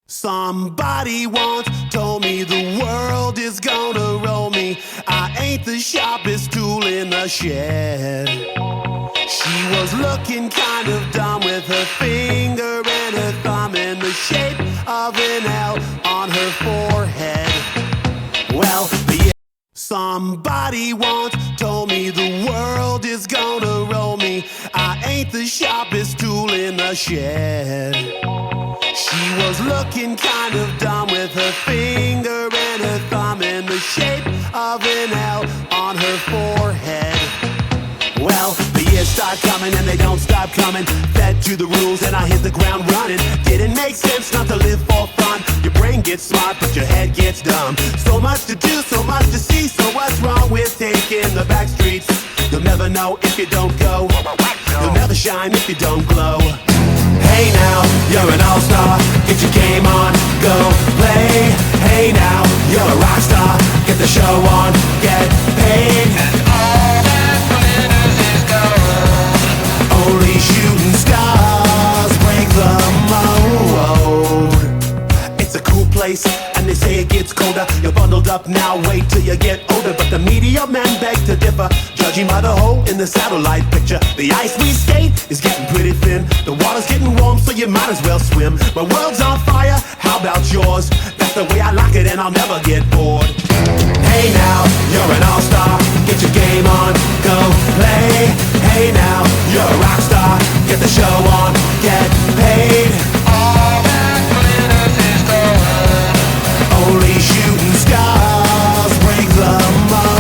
Somebody once told me the world is gonna roll me. I ain't the sharpest tool in the shed. She was looking kind of dumb with her finger and her thumb in the shape of an L on her forehead. Well, somebody once told me the world is gonna roll me. I ain't the sharpest tool in the shed. She was looking kind of dumb with her finger and her thumb in the shape of an L on her forehead. Well, the years start coming and they don't stop coming. Fed to the rules and I hit the ground running. Didn't make sense not to live for fun. Your brain gets smart but your head gets dumb. So much to do, so much to see. So what's wrong with taking the back streets? You'll never know if you don't go. You'll never shine if you don't glow. Hey now, you're an all-star. Get your game on, go play. Hey now, you're a rock star. Get the show on, get paid. And all that glitters is gold. Only shooting stars break the mold. It's a cool place, and they say it gets colder. You're bundled up now, wait till you get older. But the media men beg to differ, judging by the hole in the satellite picture. The ice we skate is getting pretty thin. The water's getting warm, so you might as well swim. My world's on fire, how about yours? That's the way I like it, and I'll never get bored. Hey now, you're an all-star. Get your game on, go play. Hey now, you're a rock star. Get the show on, get paid. All that glitters is gold. Only shooting stars break the mold.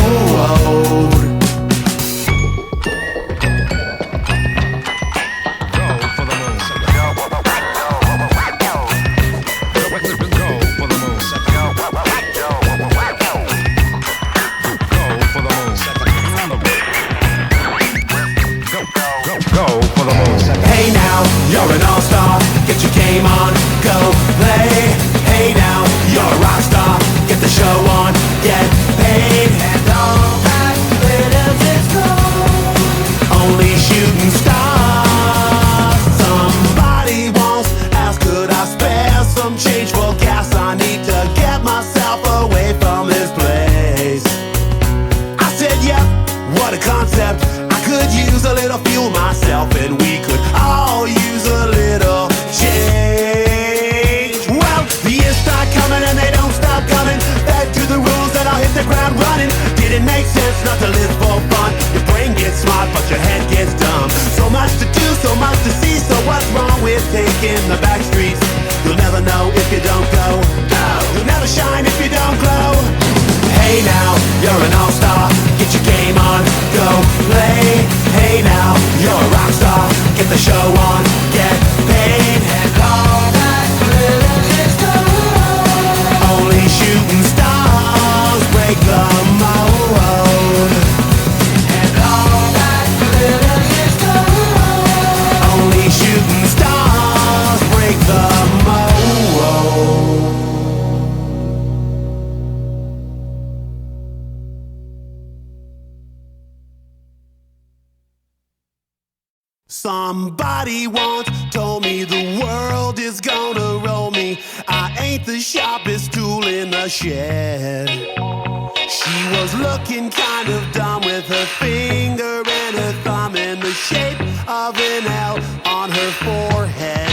Hey now, you're an all-star. Get your game on, go play. Hey now, you're a rock star. Get the show on, get paid. And all that glitters is gold. Only shooting stars. Somebody once asked, could I spare some change for gas? I need to get myself away from this place. I said, yeah, what a concept. I could use a little fuel myself, and we could all use a little change. Well, the years start coming and they don't stop coming. Back to the rules and I'll hit the ground running. Didn't make sense not to live for fun. Your brain gets smart but your head gets dumb. So much to do, so much to see. So what's wrong with taking the back streets? You'll never know if you don't go. You'll never shine if you don't glow. Hey now, you're an all-star. Get your game on, go play. Hey now, you're a rock star. Get the show on, get paid. And all that glitters is gold. Only shooting stars break the mold. And all that glitters is gold. Only shooting stars break the mold. Somebody once told me the world is gonna roll me. I ain't the sharpest tool in the shed. She was looking kind of dumb with her finger and her thumb in the shape of an L on her forehead.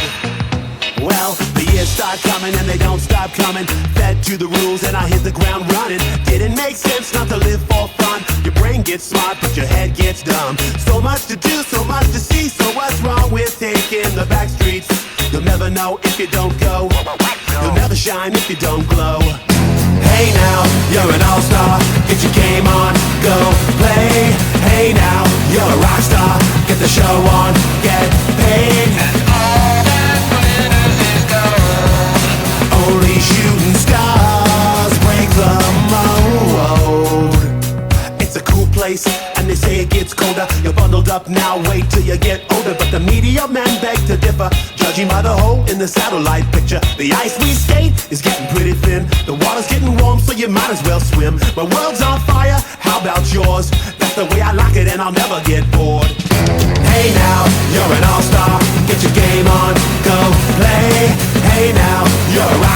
Well, the years start coming and they don't stop coming. Fed to the rules and I hit the ground running. Didn't make sense not to live for fun. Your brain gets smart but your head gets dumb. So much to do, so much to see. So what's wrong with taking the back streets? You'll never know if you don't go. You'll never shine if you don't glow. Hey now, you're an all-star. Get your game on, go play. Hey now, you're a rock star. Get the show on, get paid. And all that glitters is gold. Only shooting stars break the mold. It's a cool place, and they say it gets colder. You're bundled up now, wait till you get older. But the media men beg to differ, judging by the hole in the satellite picture. The ice we skate is getting pretty thin. The water's getting warm, so you might as well swim. My world's on fire, how about yours? That's the way I like it, and I'll never get bored. Hey now, you're an all-star. Get your game on, go play. Hey now, you're a rock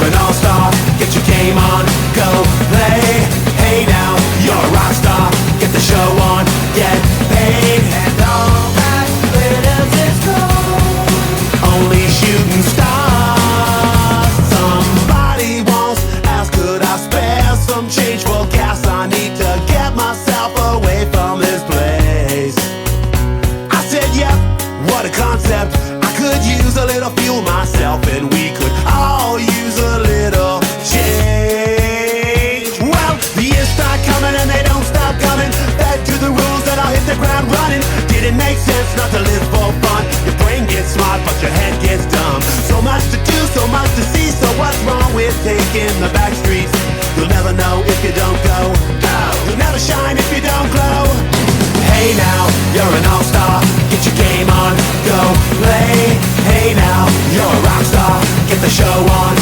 you're an all-star, get your game on, go play. Hey now, you're a rock star, get the show on, get paid. And all that glitters is gold, only shooting stars. Somebody once asked, could I spare some change for gas? I need to get myself away from this place. I said, yep, what a concept. I could use a little fuel myself, and we could all use a little change. Well, the years start coming and they don't stop coming. Fed to the rules that I'll hit the ground running. Didn't make sense not to live for fun. Your brain gets smart but your head gets dumb. So much to do, so much to see. So what's wrong with taking the back streets? You'll never know if you don't go. You'll never shine if you don't glow. Hey now, you're an all-star, get your game on, go play. Hey now, you're a rock star, get the show on,